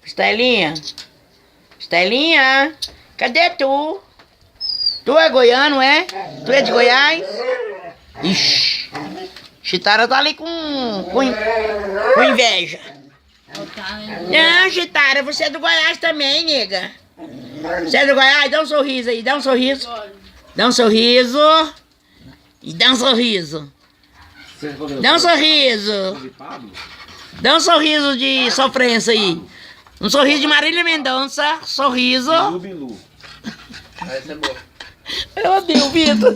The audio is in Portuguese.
Estelinha. Estelinha. Cadê tu? Tu é goiano, é? Tu é de Goiás? Ixi. Chitara tá ali com inveja. Não, Chitara, você é do Goiás também, nega. Você é do Goiás? Dá um sorriso aí, dá um sorriso. Dá um sorriso. E dá um sorriso. Dá um sorriso. Dá um sorriso de sofrência aí. Um sorriso de Marília Mendonça. Sorriso. Bilu. Essa é boa. Eu odeio o Vitor.